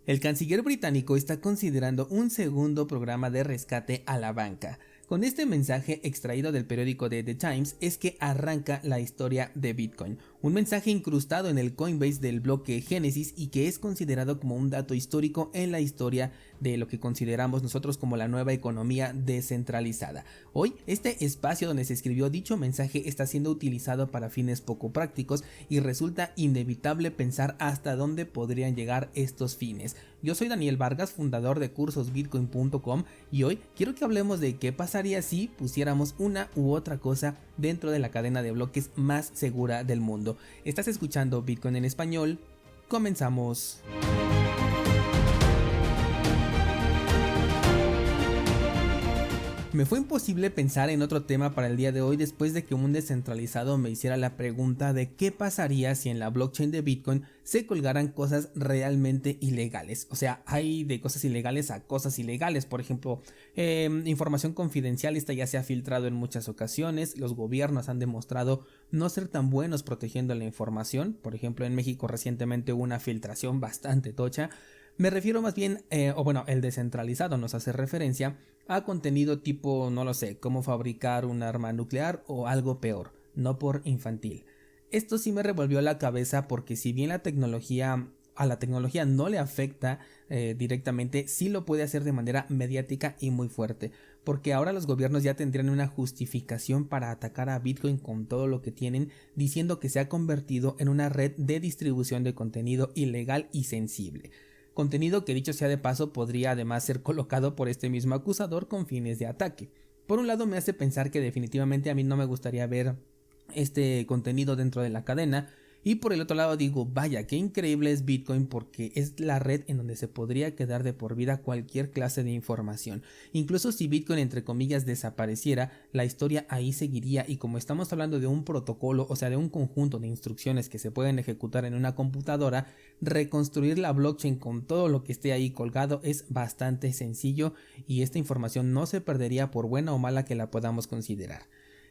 El canciller británico está considerando un segundo programa de rescate a la banca. Con este mensaje extraído del periódico de The Times es que arranca la historia de Bitcoin, un mensaje incrustado en el Coinbase del bloque Genesis y que es considerado como un dato histórico en la historia de lo que consideramos nosotros como la nueva economía descentralizada. Hoy, este espacio donde se escribió dicho mensaje está siendo utilizado para fines poco prácticos y resulta inevitable pensar hasta dónde podrían llegar estos fines. Yo soy Daniel Vargas, fundador de cursosbitcoin.com, y hoy quiero que hablemos de qué pasaría si pusiéramos una u otra cosa dentro de la cadena de bloques más segura del mundo. Estás escuchando Bitcoin en español. Comenzamos. Me fue imposible pensar en otro tema para el día de hoy después de que un descentralizado me hiciera la pregunta de qué pasaría si en la blockchain de Bitcoin se colgaran cosas realmente ilegales. O sea, hay de cosas ilegales a cosas ilegales. Por ejemplo, información confidencial, esta ya se ha filtrado en muchas ocasiones. Los gobiernos han demostrado no ser tan buenos protegiendo la información. Por ejemplo, en México recientemente hubo una filtración bastante tocha. Me refiero más bien, el descentralizado nos hace referencia a contenido tipo, no lo sé, cómo fabricar un arma nuclear o algo peor, no por infantil. Esto sí me revolvió la cabeza porque si bien a la tecnología no le afecta directamente, sí lo puede hacer de manera mediática y muy fuerte, porque ahora los gobiernos ya tendrían una justificación para atacar a Bitcoin con todo lo que tienen, diciendo que se ha convertido en una red de distribución de contenido ilegal y sensible. Contenido que, dicho sea de paso, podría además ser colocado por este mismo acusador con fines de ataque. Por un lado me hace pensar que definitivamente a mí no me gustaría ver este contenido dentro de la cadena, y por el otro lado digo, vaya, qué increíble es Bitcoin porque es la red en donde se podría quedar de por vida cualquier clase de información. Incluso si Bitcoin entre comillas desapareciera, la historia ahí seguiría, y como estamos hablando de un protocolo, o sea de un conjunto de instrucciones que se pueden ejecutar en una computadora, reconstruir la blockchain con todo lo que esté ahí colgado es bastante sencillo y esta información no se perdería por buena o mala que la podamos considerar.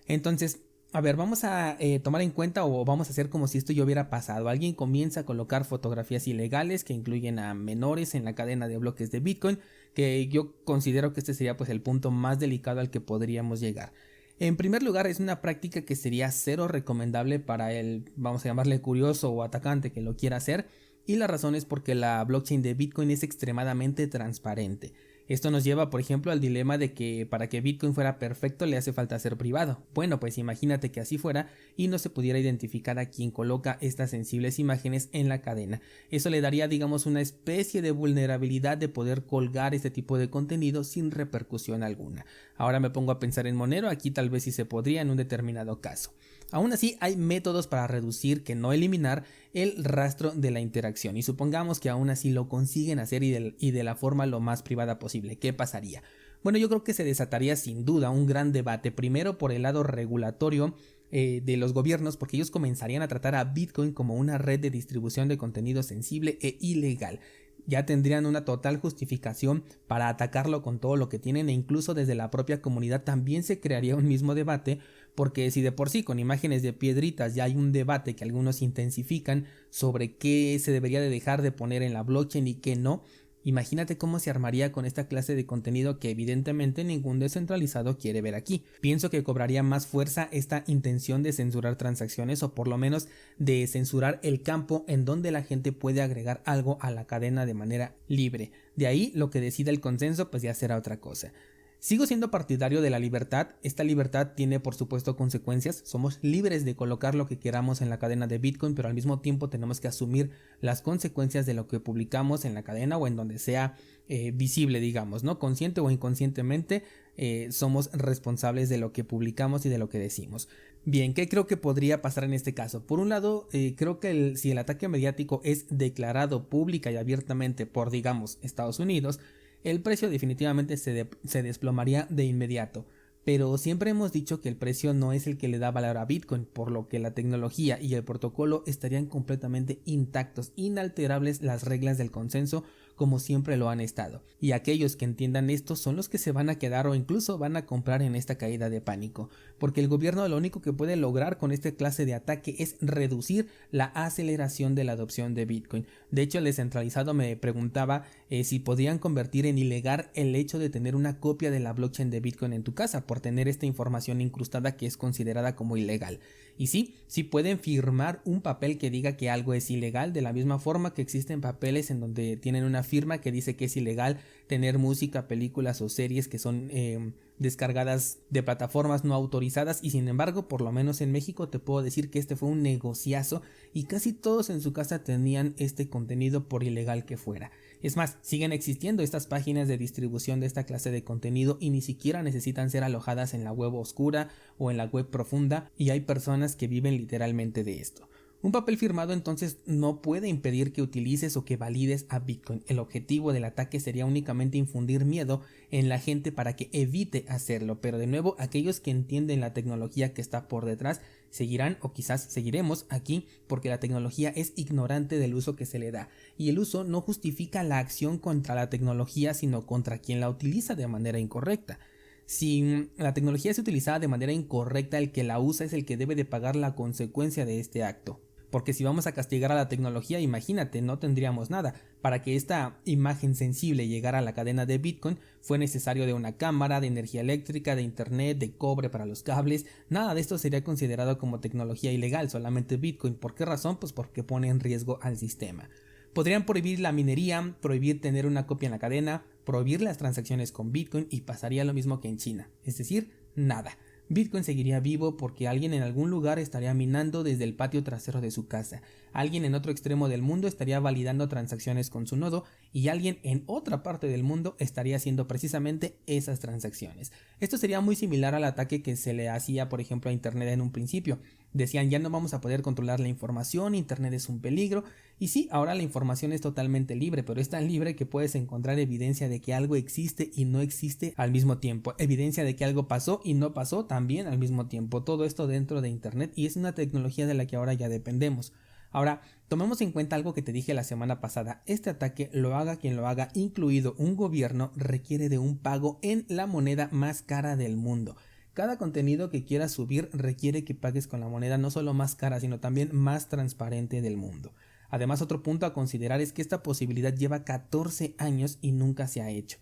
Entonces, a ver, vamos a tomar en cuenta o vamos a hacer como si esto ya hubiera pasado. Alguien comienza a colocar fotografías ilegales que incluyen a menores en la cadena de bloques de Bitcoin, que yo considero que este sería pues el punto más delicado al que podríamos llegar. En primer lugar, es una práctica que sería cero recomendable para el, vamos a llamarle curioso o atacante que lo quiera hacer, y la razón es porque la blockchain de Bitcoin es extremadamente transparente. Esto nos lleva, por ejemplo, al dilema de que para que Bitcoin fuera perfecto le hace falta ser privado. Bueno, pues imagínate que así fuera y no se pudiera identificar a quien coloca estas sensibles imágenes en la cadena. Eso le daría, digamos, una especie de vulnerabilidad de poder colgar este tipo de contenido sin repercusión alguna. Ahora me pongo a pensar en Monero, aquí tal vez sí se podría en un determinado caso. Aún así, hay métodos para reducir, que no eliminar, el rastro de la interacción, y supongamos que aún así lo consiguen hacer y de la forma lo más privada posible. ¿Qué pasaría? Bueno, yo creo que se desataría sin duda un gran debate, primero por el lado regulatorio de los gobiernos, porque ellos comenzarían a tratar a Bitcoin como una red de distribución de contenido sensible e ilegal. Ya tendrían una total justificación para atacarlo con todo lo que tienen, e incluso desde la propia comunidad también se crearía un mismo debate, porque si de por sí con imágenes de piedritas ya hay un debate que algunos intensifican sobre qué se debería de dejar de poner en la blockchain y qué no, imagínate cómo se armaría con esta clase de contenido que evidentemente ningún descentralizado quiere ver aquí. Pienso que cobraría más fuerza esta intención de censurar transacciones, o por lo menos de censurar el campo en donde la gente puede agregar algo a la cadena de manera libre. De ahí lo que decida el consenso pues ya será otra cosa. Sigo siendo partidario de la libertad. Esta libertad tiene por supuesto consecuencias. Somos libres de colocar lo que queramos en la cadena de Bitcoin, pero al mismo tiempo tenemos que asumir las consecuencias de lo que publicamos en la cadena o en donde sea visible, digamos, ¿no? Consciente o inconscientemente somos responsables de lo que publicamos y de lo que decimos. Bien, ¿qué creo que podría pasar en este caso? Por un lado, creo que si el ataque mediático es declarado pública y abiertamente por, digamos, Estados Unidos, el precio definitivamente se desplomaría de inmediato. Pero siempre hemos dicho que el precio no es el que le da valor a Bitcoin, por lo que la tecnología y el protocolo estarían completamente intactos, inalterables las reglas del consenso, como siempre lo han estado. Y aquellos que entiendan esto son los que se van a quedar o incluso van a comprar en esta caída de pánico, porque el gobierno lo único que puede lograr con esta clase de ataque es reducir la aceleración de la adopción de Bitcoin. De hecho, el descentralizado me preguntaba si podían convertir en ilegal el hecho de tener una copia de la blockchain de Bitcoin en tu casa por tener esta información incrustada que es considerada como ilegal. Y sí pueden firmar un papel que diga que algo es ilegal, de la misma forma que existen papeles en donde tienen una firma que dice que es ilegal tener música, películas o series que son descargadas de plataformas no autorizadas, y sin embargo, por lo menos en México te puedo decir que este fue un negociazo y casi todos en su casa tenían este contenido por ilegal que fuera. Es más, siguen existiendo estas páginas de distribución de esta clase de contenido y ni siquiera necesitan ser alojadas en la web oscura o en la web profunda, y hay personas que viven literalmente de esto. Un papel firmado entonces no puede impedir que utilices o que valides a Bitcoin. El objetivo del ataque sería únicamente infundir miedo en la gente para que evite hacerlo, pero de nuevo aquellos que entienden la tecnología que está por detrás seguirán, o quizás seguiremos aquí, porque la tecnología es ignorante del uso que se le da, y el uso no justifica la acción contra la tecnología, sino contra quien la utiliza de manera incorrecta. Si la tecnología es utilizada de manera incorrecta, el que la usa es el que debe de pagar la consecuencia de este acto. Porque si vamos a castigar a la tecnología, imagínate, no tendríamos nada. Para que esta imagen sensible llegara a la cadena de Bitcoin fue necesario de una cámara, de energía eléctrica, de internet, de cobre para los cables. Nada de esto sería considerado como tecnología ilegal, solamente Bitcoin. ¿Por qué razón? Pues porque pone en riesgo al sistema. Podrían prohibir la minería, prohibir tener una copia en la cadena, prohibir las transacciones con Bitcoin y pasaría lo mismo que en China, es decir, nada. Bitcoin seguiría vivo porque alguien en algún lugar estaría minando desde el patio trasero de su casa, alguien en otro extremo del mundo estaría validando transacciones con su nodo y alguien en otra parte del mundo estaría haciendo precisamente esas transacciones. Esto sería muy similar al ataque que se le hacía, por ejemplo, a Internet en un principio. Decían, ya no vamos a poder controlar la información, Internet es un peligro, y sí, ahora la información es totalmente libre, pero es tan libre que puedes encontrar evidencia de que algo existe y no existe al mismo tiempo, evidencia de que algo pasó y no pasó también al mismo tiempo, todo esto dentro de Internet, y es una tecnología de la que ahora ya dependemos. Ahora, tomemos en cuenta algo que te dije la semana pasada, este ataque, lo haga quien lo haga, incluido un gobierno, requiere de un pago en la moneda más cara del mundo. Cada contenido que quieras subir requiere que pagues con la moneda no solo más cara, sino también más transparente del mundo. Además, otro punto a considerar es que esta posibilidad lleva 14 años y nunca se ha hecho,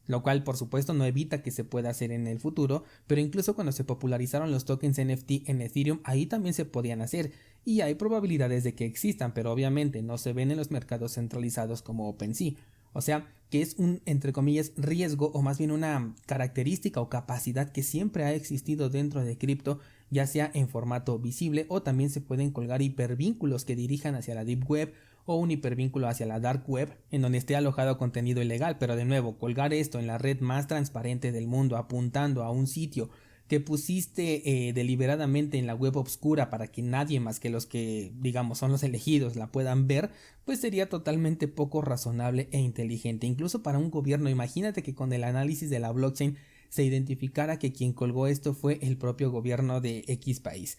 lo cual por supuesto no evita que se pueda hacer en el futuro, pero incluso cuando se popularizaron los tokens NFT en Ethereum, ahí también se podían hacer, y hay probabilidades de que existan, pero obviamente no se ven en los mercados centralizados como OpenSea. O sea, que es un, entre comillas, riesgo, o más bien una característica o capacidad que siempre ha existido dentro de cripto, ya sea en formato visible o también se pueden colgar hipervínculos que dirijan hacia la Deep Web o un hipervínculo hacia la Dark Web en donde esté alojado contenido ilegal, pero de nuevo, colgar esto en la red más transparente del mundo apuntando a un sitio que pusiste deliberadamente en la web obscura para que nadie más que los que digamos son los elegidos la puedan ver, pues sería totalmente poco razonable e inteligente, incluso para un gobierno. Imagínate que con el análisis de la blockchain se identificara que quien colgó esto fue el propio gobierno de X país.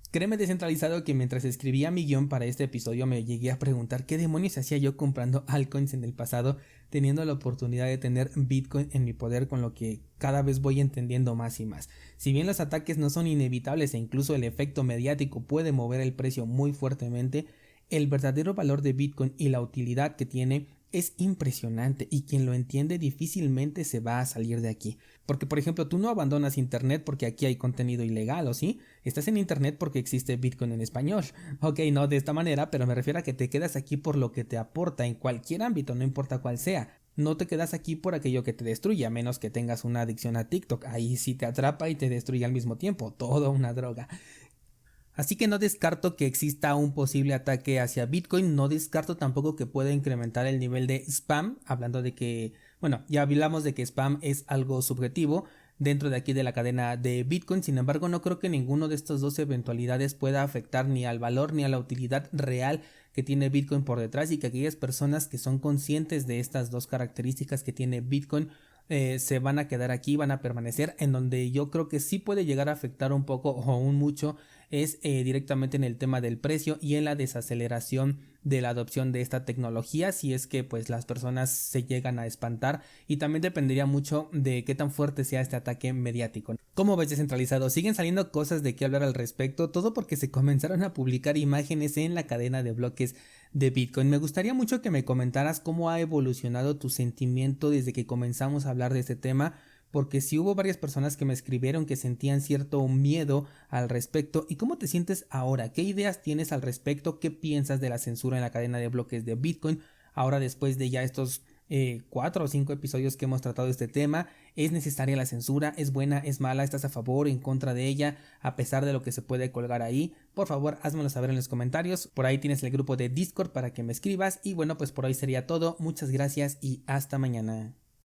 Créeme, descentralizado, que mientras escribía mi guión para este episodio me llegué a preguntar qué demonios hacía yo comprando altcoins en el pasado, teniendo la oportunidad de tener Bitcoin en mi poder, con lo que cada vez voy entendiendo más y más. Si bien los ataques no son inevitables e incluso el efecto mediático puede mover el precio muy fuertemente, el verdadero valor de Bitcoin y la utilidad que tiene es impresionante, y quien lo entiende difícilmente se va a salir de aquí. Porque, por ejemplo, tú no abandonas internet porque aquí hay contenido ilegal, ¿o sí? Estás en internet porque existe Bitcoin en español. Ok, no de esta manera, pero me refiero a que te quedas aquí por lo que te aporta en cualquier ámbito, no importa cuál sea. No te quedas aquí por aquello que te destruye, a menos que tengas una adicción a TikTok. Ahí sí te atrapa y te destruye al mismo tiempo, todo una droga. Así que no descarto que exista un posible ataque hacia Bitcoin, no descarto tampoco que pueda incrementar el nivel de spam, hablando de que, bueno, ya hablamos de que spam es algo subjetivo dentro de aquí de la cadena de Bitcoin. Sin embargo, no creo que ninguno de estas dos eventualidades pueda afectar ni al valor ni a la utilidad real que tiene Bitcoin por detrás, y que aquellas personas que son conscientes de estas dos características que tiene Bitcoin se van a quedar aquí, van a permanecer. En donde yo creo que sí puede llegar a afectar un poco o un mucho es directamente en el tema del precio y en la desaceleración de la adopción de esta tecnología, si es que pues las personas se llegan a espantar, y también dependería mucho de qué tan fuerte sea este ataque mediático. ¿Cómo ves, Descentralizado? Siguen saliendo cosas de qué hablar al respecto, todo porque se comenzaron a publicar imágenes en la cadena de bloques de Bitcoin. Me gustaría mucho que me comentaras cómo ha evolucionado tu sentimiento desde que comenzamos a hablar de este tema, porque sí hubo varias personas que me escribieron que sentían cierto miedo al respecto. ¿Y cómo te sientes ahora? ¿Qué ideas tienes al respecto? ¿Qué piensas de la censura en la cadena de bloques de Bitcoin? Ahora, después de ya estos 4 o 5 episodios que hemos tratado este tema, ¿es necesaria la censura? ¿Es buena? ¿Es mala? ¿Estás a favor o en contra de ella? A pesar de lo que se puede colgar ahí, por favor házmelo saber en los comentarios. Por ahí tienes el grupo de Discord para que me escribas. Y bueno, pues por hoy sería todo. Muchas gracias y hasta mañana.